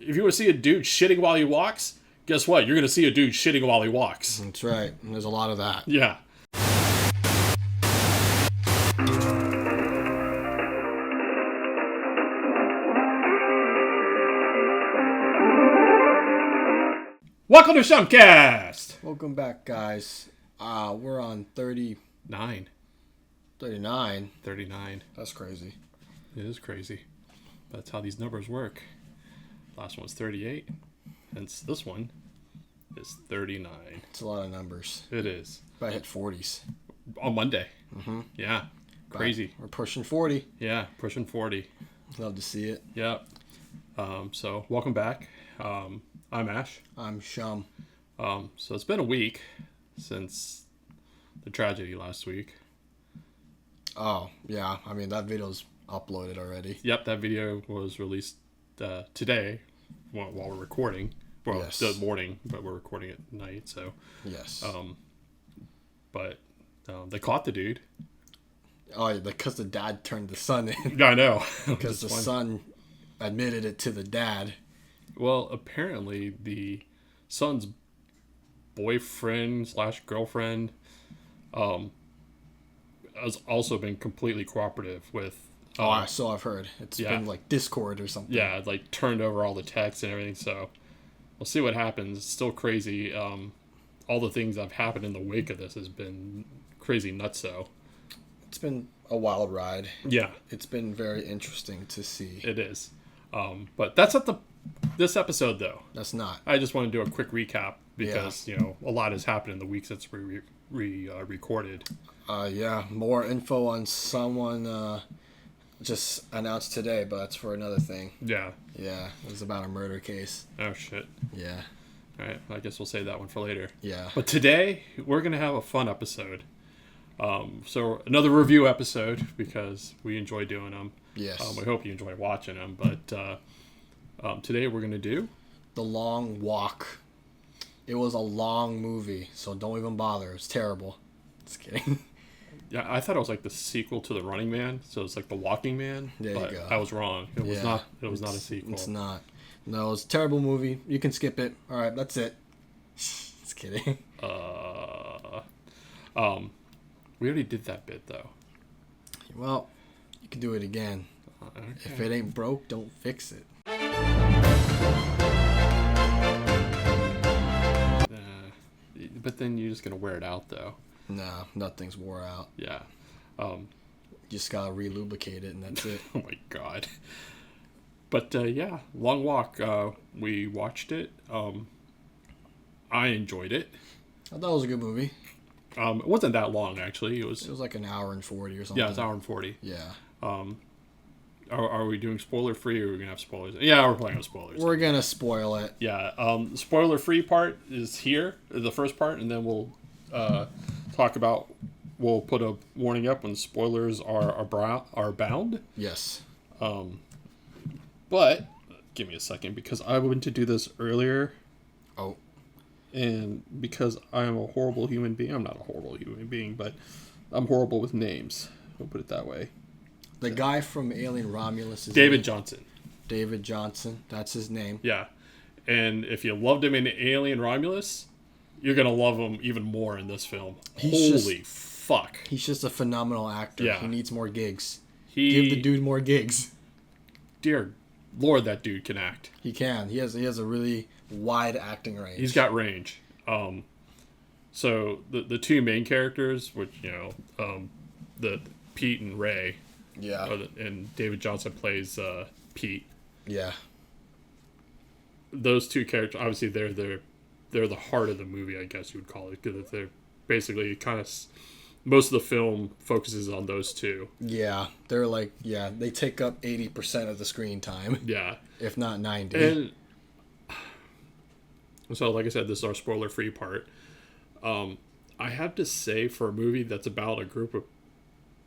if you want to see a dude shitting while he walks, guess what? You're going to see a dude shitting while he walks. That's right. And there's a lot of that. Yeah. Welcome to Shumkast! Welcome back, guys. We're on 39. 39. That's crazy. It is crazy. That's how these numbers work. Last one was 38. Hence this one is 39. It's a lot of numbers. It is. But I hit 40s. On Monday. Mm-hmm. Yeah. Crazy. But we're pushing 40. Yeah, pushing 40. Love to see it. Yeah. So welcome back. I'm Ash. I'm Shum. So it's been a week since the tragedy last week. Oh, yeah. I mean, that video's uploaded already. Yep, that video was released today while we're recording. Well, yes. The morning, but we're recording at night, so. Yes. But they caught the dude. Oh, yeah, because the dad turned the son in. I know. Because the son admitted it to the dad. Well, apparently the son's boyfriend / girlfriend has also been completely cooperative with. So I've heard. It's been like Discord or something. Yeah, like turned over all the texts and everything. So we'll see what happens. It's still crazy. All the things that have happened in the wake of this has been crazy nutso. It's been a wild ride. Yeah, it's been very interesting to see. It is. But that's not this episode, though. That's not. I just want to do a quick recap because, a lot has happened in the week since we recorded. More info on someone just announced today, but that's for another thing. Yeah. Yeah, it was about a murder case. Oh, shit. Yeah. All right, I guess we'll save that one for later. Yeah. But today, we're going to have a fun episode. So another review episode because we enjoy doing them. Yes. We hope you enjoy watching them, but today we're going to do The Long Walk. It was a long movie, so don't even bother. It's terrible. Just kidding. Yeah, I thought it was like the sequel to The Running Man, so it's like The Walking Man. There you go. I was wrong. It was not. It was not a sequel. It's not. No, it's a terrible movie. You can skip it. All right, that's it. Just kidding. We already did that bit though. Well, you can do it again. Okay. If it ain't broke, don't fix it. But then you're just gonna wear it out though. Nah, nothing's wore out. Yeah. Just gotta re-lubricate it and that's it. Oh my god. But Long Walk. We watched it. I enjoyed it. I thought it was a good movie. It wasn't that long actually. It was like an hour and 40 or something. Yeah, it's an hour and 40. Yeah. Are we doing spoiler free or are we gonna have spoilers? Yeah, we're playing with spoilers. We're gonna spoil it. Yeah. The spoiler free part is here, the first part, and then we'll talk about. We'll put a warning up when spoilers are bound. Yes. But give me a second because I went to do this earlier. Oh. And because I am a horrible human being, I'm not a horrible human being, but I'm horrible with names. We'll put it that way. The guy from Alien Romulus is David Johnson. David Johnson, that's his name. Yeah. And if you loved him in Alien Romulus, you're going to love him even more in this film. Holy fuck. He's just a phenomenal actor. Yeah. He needs more gigs. Give the dude more gigs. Dear Lord, that dude can act. He can. He has a really wide acting range. He's got range. So the two main characters, which, the Pete and Ray. Yeah. And David Johnson plays Pete. Yeah. Those two characters, obviously, they're the heart of the movie, I guess you would call it. Because they're basically kind of... Most of the film focuses on those two. Yeah. They're like... Yeah, they take up 80% of the screen time. Yeah. If not 90. And so, like I said, this is our spoiler-free part. I have to say, for a movie that's about a group of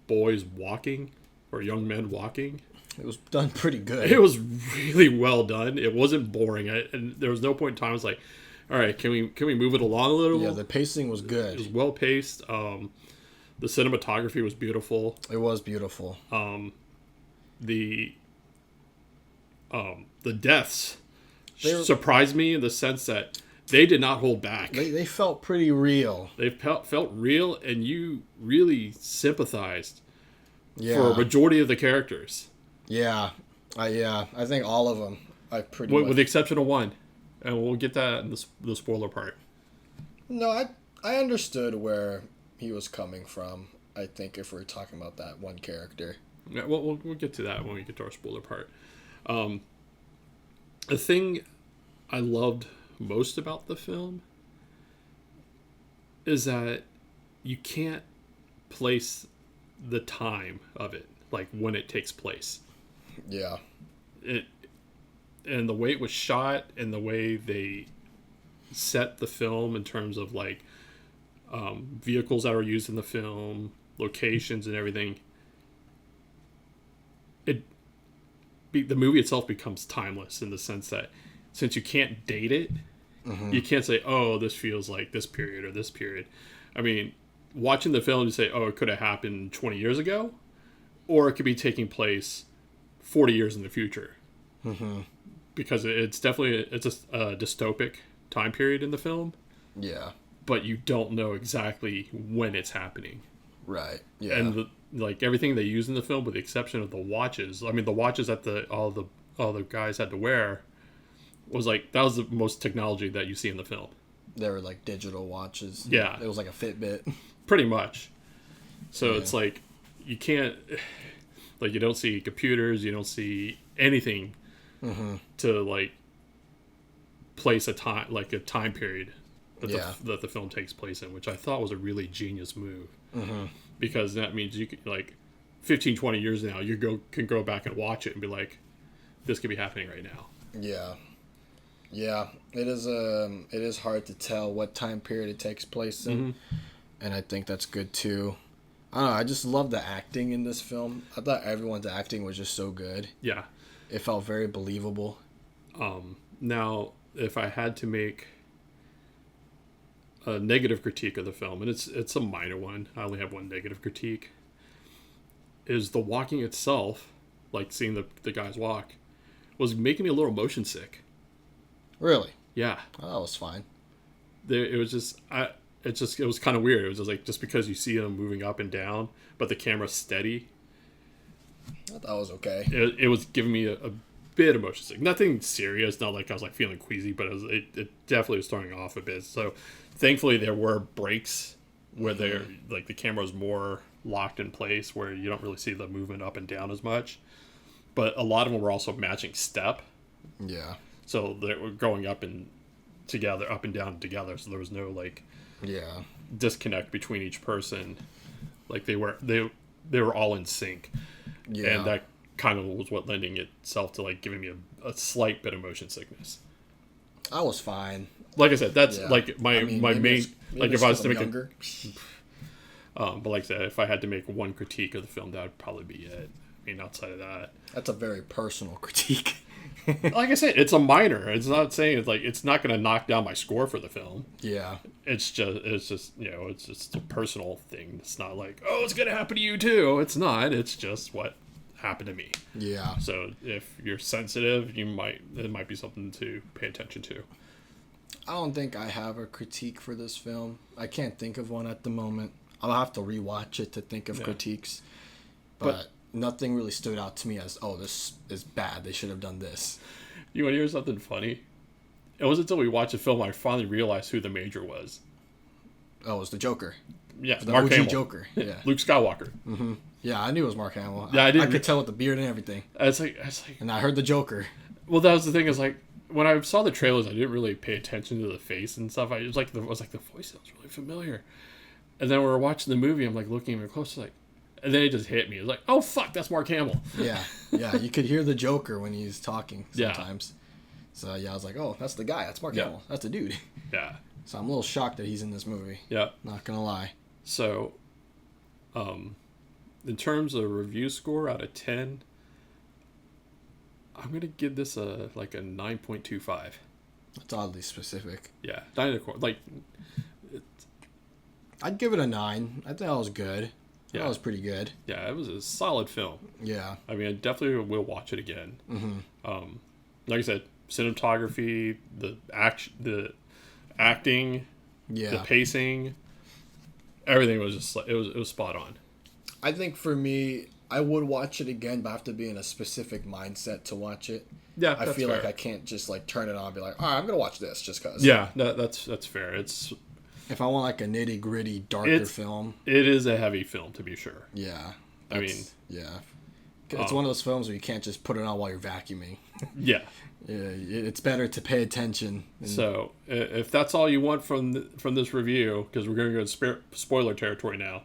boys walking... or young men walking. It was done pretty good. It was really well done. It wasn't boring. And there was no point in time I was like, all right, can we move it along a little? Yeah, the pacing was good. It was well paced. The cinematography was beautiful. It was beautiful. The deaths surprised me in the sense that they did not hold back. They felt pretty real. They felt real, and you really sympathized for a Yeah. majority of the characters. Yeah. I think all of them. I pretty much. With the exception of one. And we'll get that in the spoiler part. No, I understood where he was coming from. I think if we're talking about that one character. Yeah, we'll get to that when we get to our spoiler part. The thing I loved most about the film is that you can't place the time of it, like when it takes place. Yeah. And the way it was shot and the way they set the film in terms of like vehicles that are used in the film, locations and everything, the movie itself becomes timeless in the sense that since you can't date it, you can't say, oh, this feels like this period or this period. I mean, watching the film, you say, oh, it could have happened 20 years ago, or it could be taking place 40 years in the future. Because it's definitely a dystopic time period in the film. Yeah. But you don't know exactly when it's happening. Right. Yeah. And like everything they use in the film, with the exception of the watches. I mean, the watches that all the guys had to wear was the most technology that you see in the film. They were like digital watches. Yeah. It was like a Fitbit. Pretty much. So it's like you can't, like, you don't see computers, you don't see anything to like place a time period that the film takes place in, which I thought was a really genius move. Because that means you could, like, 15, 20 years now, can go back and watch it and be like, this could be happening right now. Yeah, it is hard to tell what time period it takes place in, and I think that's good too. I don't know, I just love the acting in this film. I thought everyone's acting was just so good. Yeah. It felt very believable. Now, if I had to make a negative critique of the film, and it's a minor one, I only have one negative critique, is the walking itself, like seeing the guys walk, was making me a little motion sick. Really? Yeah. Oh, that was fine. It was kind of weird. It was just like, just because you see them moving up and down, but the camera's steady. I thought it was okay. It was giving me a bit of motion sick. Nothing serious. Not like I was like feeling queasy, but it definitely was throwing off a bit. So thankfully there were breaks where they're like the camera was more locked in place where you don't really see the movement up and down as much. But a lot of them were also matching step. Yeah. So they were going up and down together. So there was no like disconnect between each person. Like they were all in sync. Yeah. And that kind of was what lending itself to like giving me a slight bit of motion sickness. I was fine. Like I said, that's like my main, like if I was to make younger. but like I said, if I had to make one critique of the film, that would probably be it. I mean, outside of that, that's a very personal critique. Like I said, it's a minor. It's not saying it's not going to knock down my score for the film. Yeah. It's just it's just a personal thing. It's not like, oh, it's going to happen to you too. It's not. It's just what happened to me. Yeah. So if you're sensitive, it might be something to pay attention to. I don't think I have a critique for this film. I can't think of one at the moment. I'll have to rewatch it to think of critiques. But nothing really stood out to me as, oh, this is bad. They should have done this. You want to hear something funny? It wasn't until we watched the film I finally realized who the Major was. Oh, it was the Joker. Yeah, the Mark OG Hamill. Joker. Yeah. Luke Skywalker. Mm-hmm. Yeah, I knew it was Mark Hamill. Yeah, I could tell with the beard and everything. It's like, and I heard the Joker. Well, that was the thing. Is like when I saw the trailers, I didn't really pay attention to the face and stuff. I was like the voice sounds really familiar. And then when we were watching the movie, I'm like looking even closer, like, and then it just hit me. It was like, oh fuck, that's Mark Hamill. Yeah, you could hear the Joker when he's talking sometimes. So I was like, oh, that's the guy. That's Mark Hamill. That's the dude. Yeah. So I'm a little shocked that he's in this movie. Yeah. Not gonna lie. So, in terms of review score out of 10, I'm gonna give this a 9.25. That's oddly specific. Yeah, 9.25. Like, I'd give it a 9. I think that was good. Yeah. That was pretty good. Yeah, it was a solid film. Yeah. I mean, I definitely will watch it again. Mm-hmm. Like I said, cinematography, the acting, the pacing, everything was just like it was spot on. I think for me, I would watch it again, but I have to be in a specific mindset to watch it. Yeah, I feel fair. like I can't just like turn it on and be like, all right, I'm gonna watch this just cause. Yeah, that's fair. It's if I want like a nitty gritty darker film, it is a heavy film to be sure. Yeah, I mean, yeah, it's one of those films where you can't just put it on while you're vacuuming. Yeah. Yeah, it's better to pay attention. So if that's all you want from this review, because we're going to go to spoiler territory now,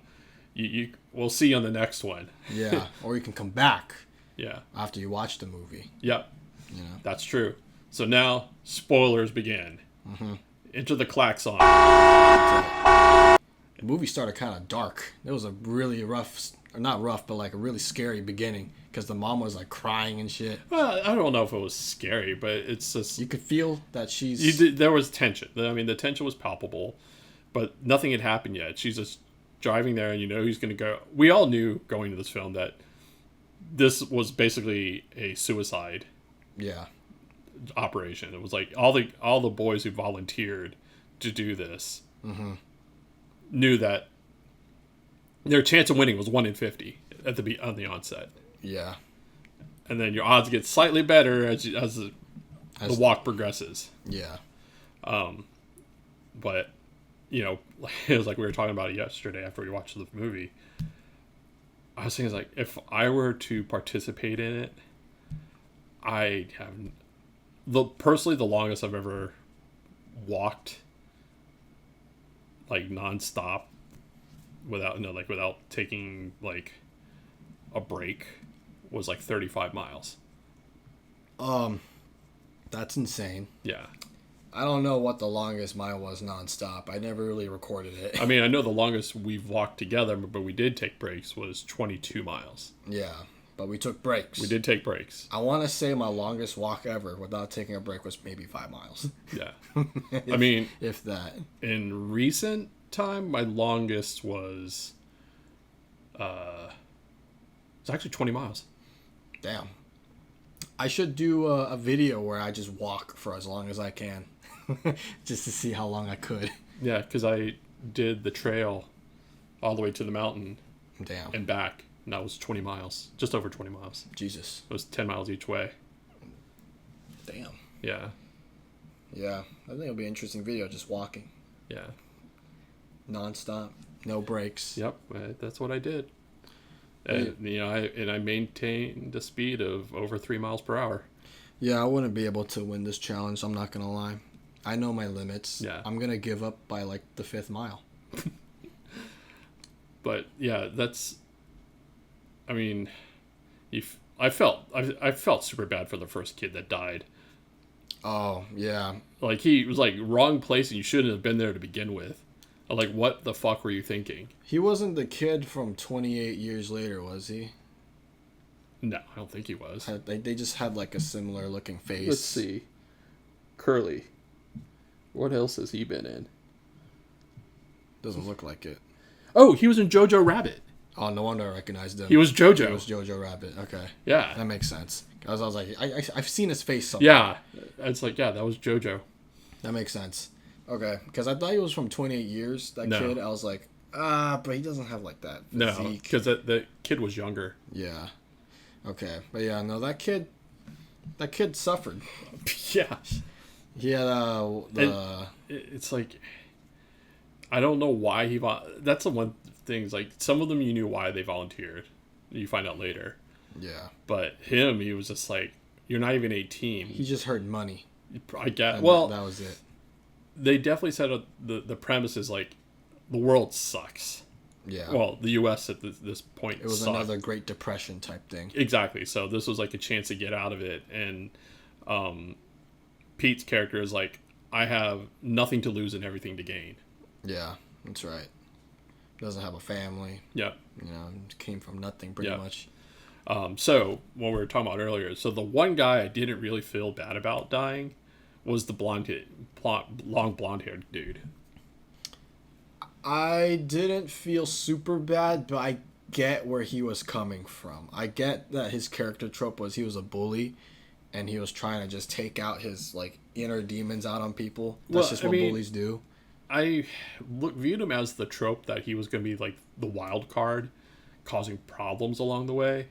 we'll see you on the next one. Yeah, or you can come back. Yeah. After you watch the movie. Yep. You know. That's true. So now spoilers begin. Mm-hmm. Enter the klaxon. The movie started kind of dark. It was a really rough, or not rough, but like a really scary beginning because the mom was like crying and shit. Well, I don't know if it was scary, but it's just you could feel that she's. There was tension. I mean, the tension was palpable, but nothing had happened yet. She's just driving there, and you know he's going to go. We all knew going to this film that this was basically a suicide. Yeah. Operation. It was like all the boys who volunteered to do this knew that their chance of winning was 1 in 50 on the onset. Yeah. And then your odds get slightly better as the walk progresses. Yeah. But you know, it was like we were talking about it yesterday after we watched the movie. I was thinking like if I were to participate in it, I have personally the longest I've ever walked like nonstop without taking like a break was like 35 miles. That's insane. Yeah. I don't know what the longest mile was nonstop. I never really recorded it. I mean, I know the longest we've walked together, but we did take breaks was 22 miles. Yeah. But we took breaks. We did take breaks. I want to say my longest walk ever without taking a break was maybe 5 miles. Yeah. I mean, if that. In recent time, my longest was it's actually 20 miles. Damn. I should do a video where I just walk for as long as I can. Just to see how long I could. Yeah, because I did the trail all the way to the mountain. Damn. And back. And that was 20 miles. Just over 20 miles. Jesus. It was 10 miles each way. Damn. Yeah. Yeah. I think it'll be an interesting video, just walking. Yeah. Non-stop. No breaks. Yep. That's what I did. And, you know, I maintained a speed of over 3 miles per hour. Yeah, I wouldn't be able to win this challenge. I'm not going to lie. I know my limits. Yeah. I'm going to give up by like the 5th mile. But yeah, that's... I mean, I felt super bad for the first kid that died. Oh, yeah. Like, he was, like, wrong place and you shouldn't have been there to begin with. Like, what the fuck were you thinking? He wasn't the kid from 28 years later, was he? No, I don't think he was. They just had, like, a similar looking face. Let's see. Curly. What else has he been in? Doesn't look like it. Oh, he was in Jojo Rabbit. Oh, no wonder I recognized him. He was Jojo. He was Jojo Rabbit. Okay. Yeah. That makes sense. I was like, I've seen his face somewhere. Yeah. It's like, yeah, that was Jojo. That makes sense. Okay. Because I thought he was from 28 years, that kid. I was like, but he doesn't have like that physique. No, because the kid was younger. Yeah. Okay. But yeah, no, that kid suffered. Yeah. He had it's like, I don't know why that's the one thing, is like, some of them you knew why they volunteered. You find out later. Yeah. But him, he was just like, you're not even 18. He just heard money. I guess. And well, that was it. They definitely said the premise is like, the world sucks. Yeah. Well, the U.S. at this point it was sucked. another Great Depression type thing. Exactly. So this was like a chance to get out of it. And Pete's character is like, I have nothing to lose and everything to gain. Yeah, that's right. Doesn't have a family. Yep. You know, came from nothing pretty much. So, what we were talking about earlier, so the one guy I didn't really feel bad about dying was the long blonde-haired dude. I didn't feel super bad, but I get where he was coming from. I get that his character trope was he was a bully, and he was trying to just take out his like inner demons out on people. That's just what bullies do. I viewed him as the trope that he was going to be like the wild card, causing problems along the way.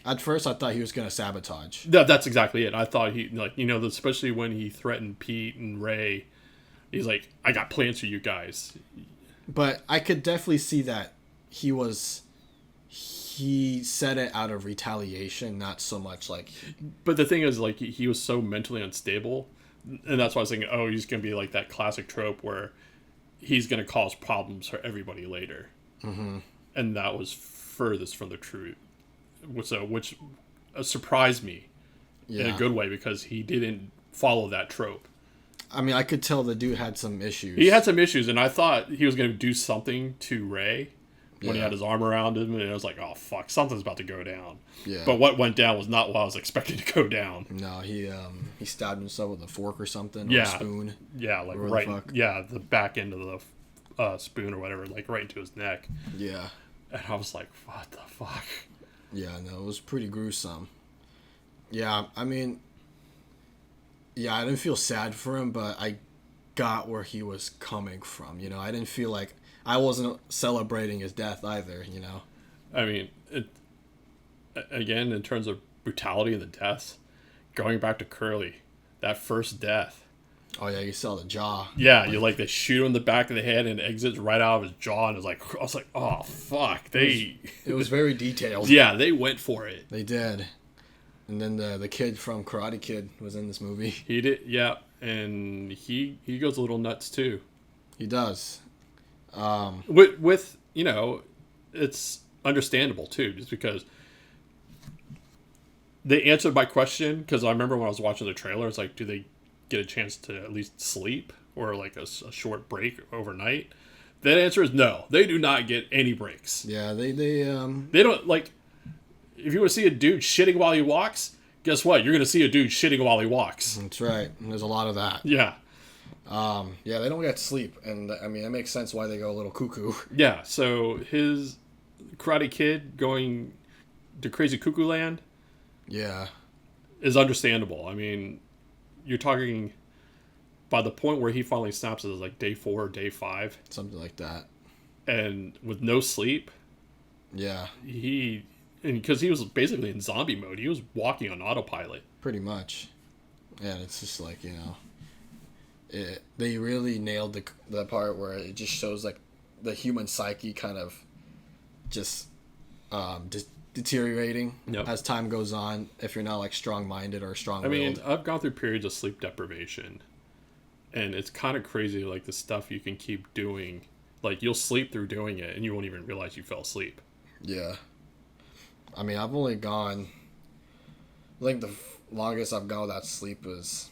At first, I thought he was going to sabotage. That's exactly it. I thought he, like, you know, especially when he threatened Pete and Ray, he's like, I got plans for you guys. But I could definitely see that he said it out of retaliation, not so much like... But the thing is, like, he was so mentally unstable, and that's why I was thinking, oh, he's going to be like that classic trope where he's going to cause problems for everybody later. Mm-hmm. And that was furthest from the truth. Which surprised me in a good way, because he didn't follow that trope. I mean, I could tell the dude had some issues. He had some issues, and I thought he was going to do something to Ray when he had his arm around him, and I was like, oh, fuck, something's about to go down. Yeah. But what went down was not what I was expecting to go down. No, he stabbed himself with a fork or something, or a spoon. Yeah, like the back end of the spoon or whatever, like right into his neck. Yeah. And I was like, what the fuck? Yeah, no, it was pretty gruesome. Yeah, I mean, yeah, I didn't feel sad for him, but I got where he was coming from, you know? I didn't feel like... I wasn't celebrating his death either, you know? I mean, again, in terms of brutality and the deaths, going back to Curly, that first death... Oh, yeah, you saw the jaw. Yeah, you like, they shoot him in the back of the head and it exits right out of his jaw, and I was like, oh, fuck. It was very detailed. Yeah, they went for it. They did. And then the kid from Karate Kid was in this movie. He did, yeah, and he goes a little nuts, too. He does. With, you know, it's understandable, too, just because they answered my question, because I remember when I was watching the trailer, it's like, do they get a chance to at least sleep or like a short break overnight? That answer is no. They do not get any breaks. Yeah, they don't, like, if you want to see a dude shitting while he walks, guess what? You're going to see a dude shitting while he walks. That's right. And there's a lot of that. Yeah. Yeah, they don't get sleep, and I mean, it makes sense why they go a little cuckoo. Yeah, so his Karate Kid going to crazy cuckoo land, yeah, is understandable. I mean, you're talking by the point where he finally snaps it is like day 4 or day 5. Something like that. And with no sleep. Yeah. Because he was basically in zombie mode. He was walking on autopilot. Pretty much. Yeah, it's just like, you know, they really nailed the part where it just shows like the human psyche kind of just deteriorating as time goes on, if you're not like strong-minded or strong-willed. I mean, I've gone through periods of sleep deprivation, and it's kind of crazy, like the stuff you can keep doing. Like, you'll sleep through doing it and you won't even realize you fell asleep. Yeah. I mean, I've only gone, I think the longest I've gone without sleep was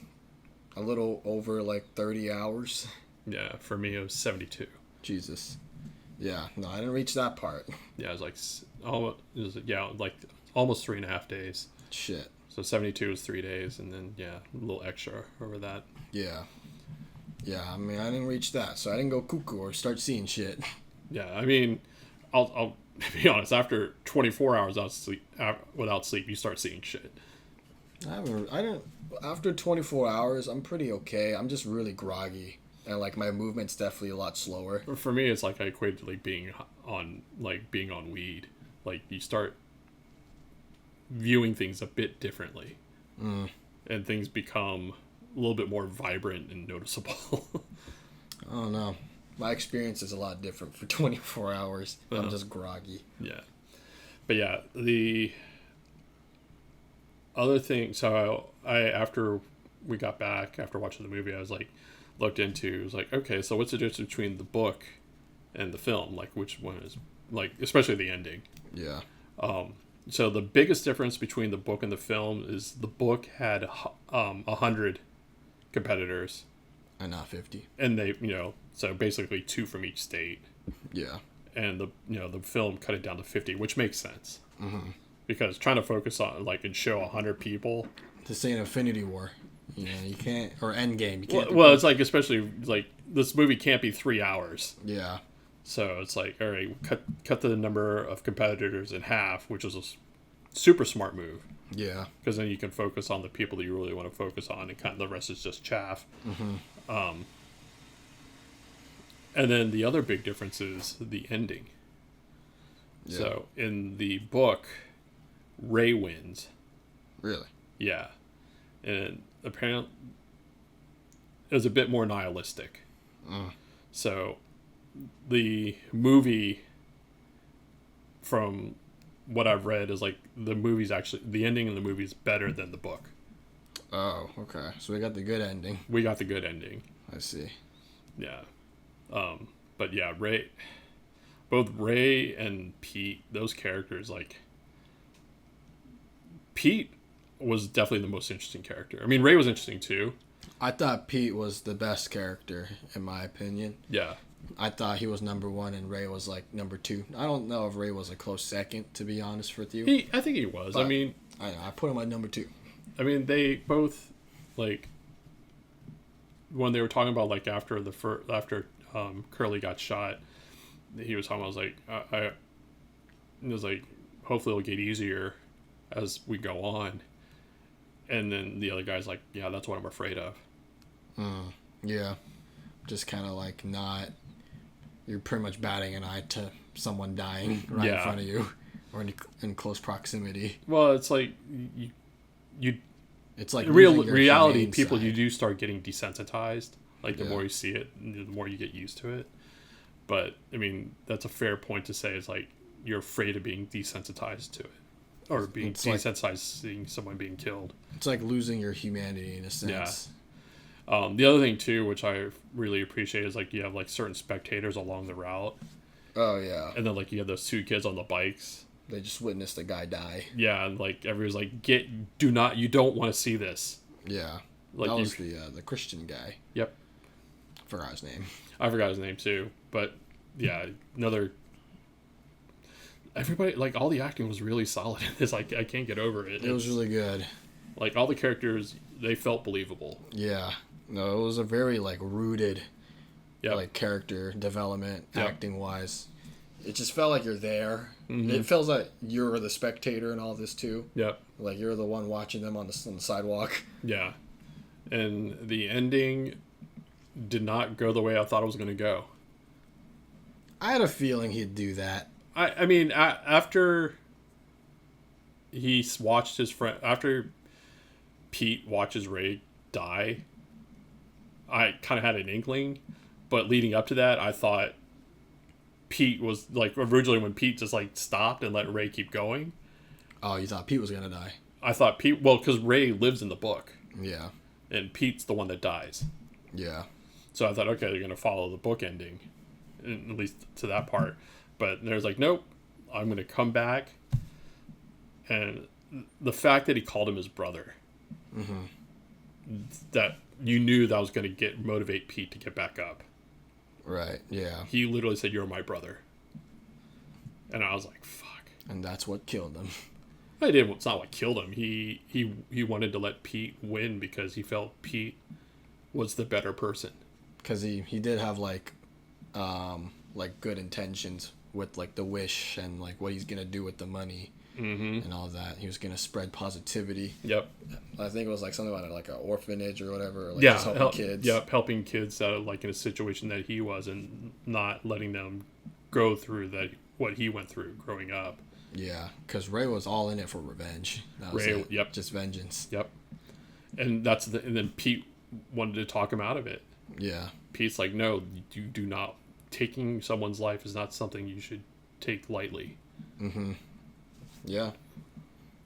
a little over like 30 hours. Yeah, for me it was 72. Jesus. Yeah, no, I didn't reach that part. Yeah, it was like almost 3.5 days. Shit. So 72 is 3 days, and then a little extra over that. Yeah. Yeah, I mean, I didn't reach that, so I didn't go cuckoo or start seeing shit. Yeah, I mean, I'll be honest. After 24 hours without sleep, you start seeing shit. I didn't. After 24 hours, I'm pretty okay. I'm just really groggy. And, like, my movement's definitely a lot slower. For me, it's like I equate to, like, being on weed. Like, you start viewing things a bit differently. Mm. And things become a little bit more vibrant and noticeable. I don't know. My experience is a lot different for 24 hours. I'm just groggy. Yeah. But, yeah, the other thing... So, after we got back, after watching the movie, I was, like... looked into, it was like, okay, so what's the difference between the book and the film? Like, which one is, like, especially the ending. Yeah. So the biggest difference between the book and the film is the book had 100 competitors. And not 50. And they, so basically 2 from each state. Yeah. And the film cut it down to 50, which makes sense. Mm-hmm. Because trying to focus on, like, and show 100 people. This ain't Infinity War. You know, you can't, or Endgame. You can't. Well, it's like, especially like this movie can't be 3 hours. Yeah. So it's like, all right, cut the number of competitors in half, which is a super smart move. Yeah. Because then you can focus on the people that you really want to focus on, and kind of the rest is just chaff. And then the other big difference is the ending. Yeah. So in the book, Ray wins. Really? Yeah. And apparently it was a bit more nihilistic. So the movie, from what I've read, is like the ending in the movie is better than the book. Oh, okay. So we got the good ending. We got the good ending. I see. Yeah. But yeah, both Ray and Pete, those characters, like, Pete was definitely the most interesting character. I mean, Ray was interesting too. I thought Pete was the best character, in my opinion. Yeah. I thought he was number one and Ray was like number two. I don't know if Ray was a close second, to be honest with you. I think he was. But I mean, I put him at number two. I mean, they both, like, when they were talking about, like, after Curly got shot, he was talking about, it was like, hopefully it'll get easier as we go on. And then the other guy's like, yeah, that's what I'm afraid of. Yeah. Just kind of like you're pretty much batting an eye to someone dying right in front of you or in close proximity. Well, it's like it's like in reality, people, you do start getting desensitized. Like, the more you see it, the more you get used to it. But, I mean, that's a fair point to say. It's like you're afraid of being desensitized to it. Or being desensitized seeing someone being killed. It's like losing your humanity in a sense. Yeah. The other thing, too, which I really appreciate, is, like, you have, like, certain spectators along the route. Oh, yeah. And then, like, you have those two kids on the bikes. They just witnessed a guy die. Yeah, and, like, everyone's like, you don't want to see this. Yeah. Like, that was the Christian guy. Yep. I forgot his name. I forgot his name, too. But, yeah, everybody, like, all the acting was really solid in this. Like, I can't get over it. It was really good. Like, all the characters, they felt believable. Yeah. No, it was a very, like, rooted, like, character development, acting-wise. It just felt like you're there. Mm-hmm. It feels like you're the spectator in all this, too. Yep. Like, you're the one watching them on the sidewalk. Yeah. And the ending did not go the way I thought it was going to go. I had a feeling he'd do that. I mean, after he watched his friend, after Pete watches Ray die, I kind of had an inkling, but leading up to that, I thought Pete was, like, originally when Pete just, like, stopped and let Ray keep going. Oh, you thought Pete was gonna die? I thought Pete, well, because Ray lives in the book. Yeah. And Pete's the one that dies. Yeah. So I thought, okay, they're gonna follow the book ending, at least to that part. But there's like, nope, I'm going to come back. And the fact that he called him his brother, that you knew that was going to motivate Pete to get back up. Right, yeah. He literally said, you're my brother. And I was like, fuck. And that's what killed him. It's not what killed him. He wanted to let Pete win because he felt Pete was the better person. Because he did have, like good intentions with, like, the wish and, like, what he's gonna do with the money and all that. He was gonna spread positivity. Yep. I think it was like something about like an orphanage or whatever. Like, just helping kids. Yep, helping kids that are, like, in a situation that he was, and not letting them go through what he went through growing up. Yeah, because Ray was all in it for revenge. That was Ray, it. Yep, just vengeance. Yep. And and then Pete wanted to talk him out of it. Yeah. Pete's like, no, you do not. Taking someone's life is not something you should take lightly. Yeah.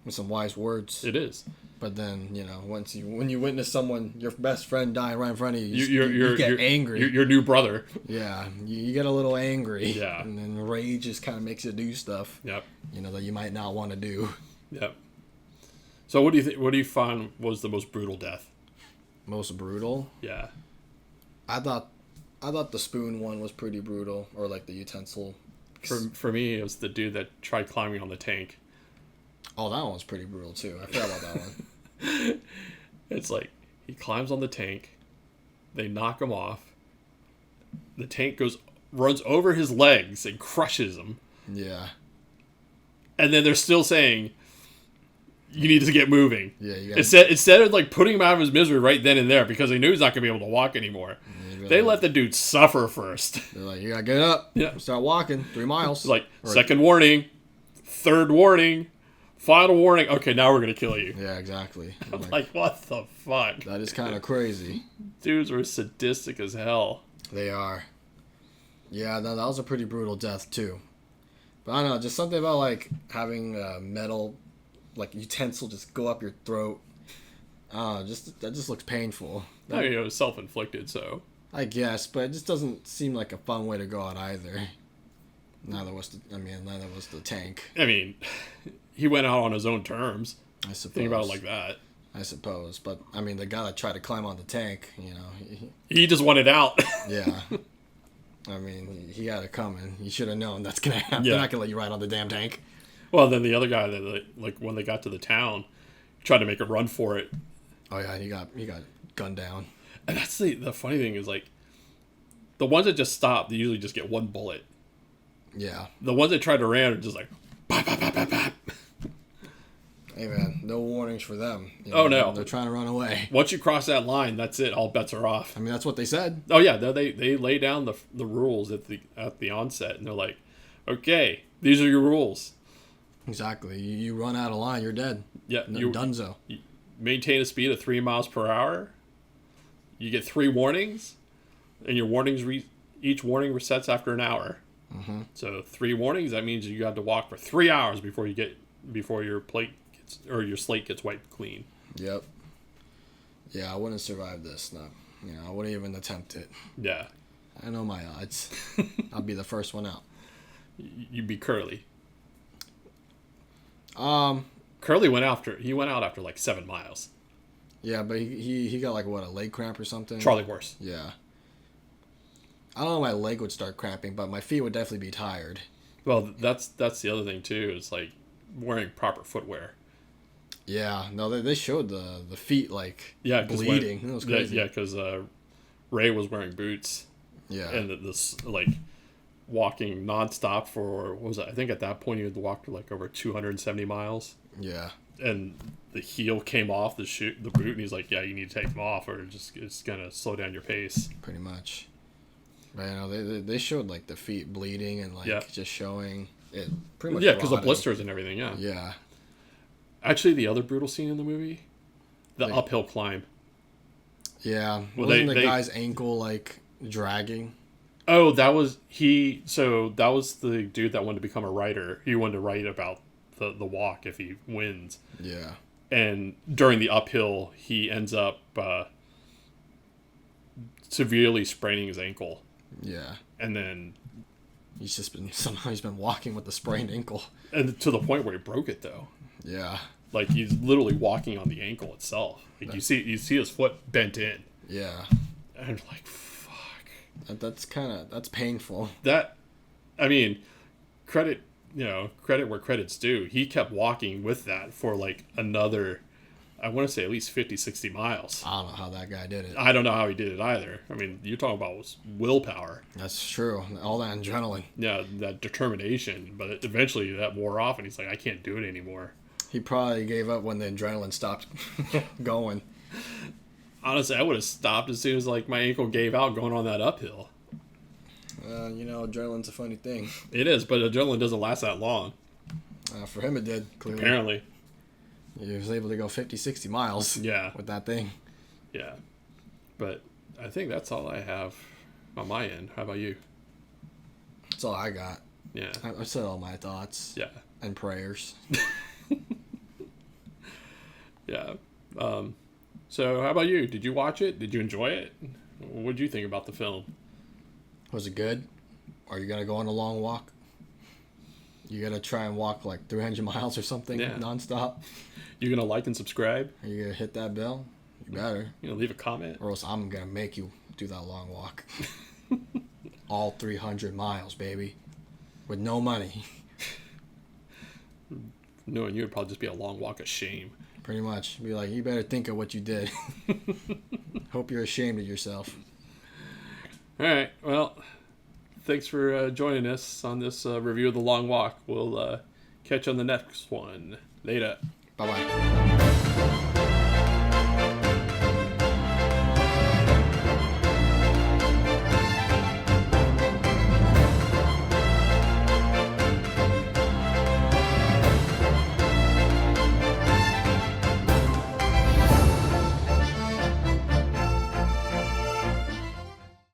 With some wise words. It is. But then, when you witness someone, your best friend dying right in front of you, you get angry. Your new brother. Yeah. You get a little angry. Yeah. And then rage just kind of makes you do stuff. Yep. That you might not want to do. Yep. So what do you think? What do you find was the most brutal death? Most brutal? Yeah. I thought the spoon one was pretty brutal, or like the utensil. For me, it was the dude that tried climbing on the tank. Oh, that one was pretty brutal too. I forgot about that one. It's like he climbs on the tank, they knock him off. The tank runs over his legs and crushes him. Yeah. And then they're still saying, you need to get moving. Yeah, you instead of like putting him out of his misery right then and there because they knew he's not gonna be able to walk anymore. They let the dude suffer first. They're like, you gotta get up. Yeah. Start walking 3 miles. Like second warning, third warning, final warning. Okay, now we're gonna kill you. Yeah, exactly. I'm like, what the fuck? That is kind of crazy. Dudes were sadistic as hell. They are. Yeah, no, that was a pretty brutal death too. But I don't know, just something about like having metal, like utensil, just go up your throat. That just looks painful. I mean, it was self-inflicted, so I guess, but it just doesn't seem like a fun way to go out either. Neither was the tank. I mean, he went out on his own terms. I suppose. Think about it like that. I suppose, but I mean, the guy that tried to climb on the tank, you know, He just wanted out. yeah. I mean, he had it coming. He should have known that's gonna happen. Yeah. They're not gonna let you ride on the damn tank. Well, then the other guy that like when they got to the town, tried to make a run for it. Oh yeah, he got gunned down. And that's the funny thing is like, the ones that just stop, they usually just get one bullet. Yeah. The ones that try to ram are just like, bop, bop, bop, bop, bop. Hey man, no warnings for them. You Oh, know, no. they're trying to run away. Once you cross that line, that's it. All bets are off. I mean, that's what they said. Oh yeah, they lay down the rules at the onset, and they're like, okay, these are your rules. Exactly. You run out of line, you're dead. Yeah, You donezo. You maintain a speed of 3 miles per hour. You get 3 warnings, and your warnings each warning resets after an hour. Mm-hmm. So 3 warnings. That means you have to walk for 3 hours before your plate gets, or your slate gets wiped clean. Yep. Yeah, I wouldn't survive this. No, you know, I wouldn't even attempt it. Yeah, I know my odds. I'll be the first one out. you'd be Curly. Um. Curly went out after like 7 miles. Yeah, but he got like what, a leg cramp or something. Charlie horse. Yeah. I don't know. My leg would start cramping, but my feet would definitely be tired. Well, that's the other thing too. It's like wearing proper footwear. Yeah. No, they showed the feet like bleeding. It was crazy. Yeah, because Ray was wearing boots. Yeah. And this like walking nonstop for what was it? I think at that point he had walked like over 270 miles. Yeah. And the heel came off the boot, and he's like, "Yeah, you need to take them off, or it's gonna slow down your pace." Pretty much. But you know, they showed like the feet bleeding and like just showing it pretty much. Yeah, because the blisters and everything. Yeah. Yeah. Actually, the other brutal scene in the movie, the uphill climb. Yeah. Well, Wasn't the guy's ankle like dragging? Oh, that was he. So that was the dude that wanted to become a writer. He wanted to write about the walk if he wins. Yeah. And during the uphill, he ends up severely spraining his ankle. Yeah. And then he's been walking with the sprained ankle. And to the point where he broke it though. Yeah. Like he's literally walking on the ankle itself. Like you see his foot bent in. Yeah. And I'm like, fuck. That's painful. That, I mean, credit where credit's due. He kept walking with that for like another, I want to say at least 50, 60 miles. I don't know how that guy did it. I don't know how he did it either. I mean, you're talking about willpower. That's true. All that adrenaline. Yeah, that determination. But eventually that wore off and he's like, I can't do it anymore. He probably gave up when the adrenaline stopped going. Honestly, I would have stopped as soon as like my ankle gave out going on that uphill. Adrenaline's a funny thing. It is, but adrenaline doesn't last that long. For him it did, clearly. Apparently. He was able to go 50, 60 miles with that thing. Yeah. But I think that's all I have on my end. How about you? That's all I got. Yeah. I said all my thoughts. Yeah. And prayers. Yeah. So how about you? Did you watch it? Did you enjoy it? What did you think about the film? Was it good? Are you going to go on a long walk? You got to try and walk like 300 miles or something nonstop? You going to like and subscribe? Are you going to hit that bell? You better. You know, leave a comment? Or else I'm going to make you do that long walk. All 300 miles, baby. With no money. Knowing you would probably just be a long walk of shame. Pretty much. Be like, you better think of what you did. Hope you're ashamed of yourself. All right. Well, thanks for joining us on this review of The Long Walk. We'll catch you on the next one. Later. Bye bye.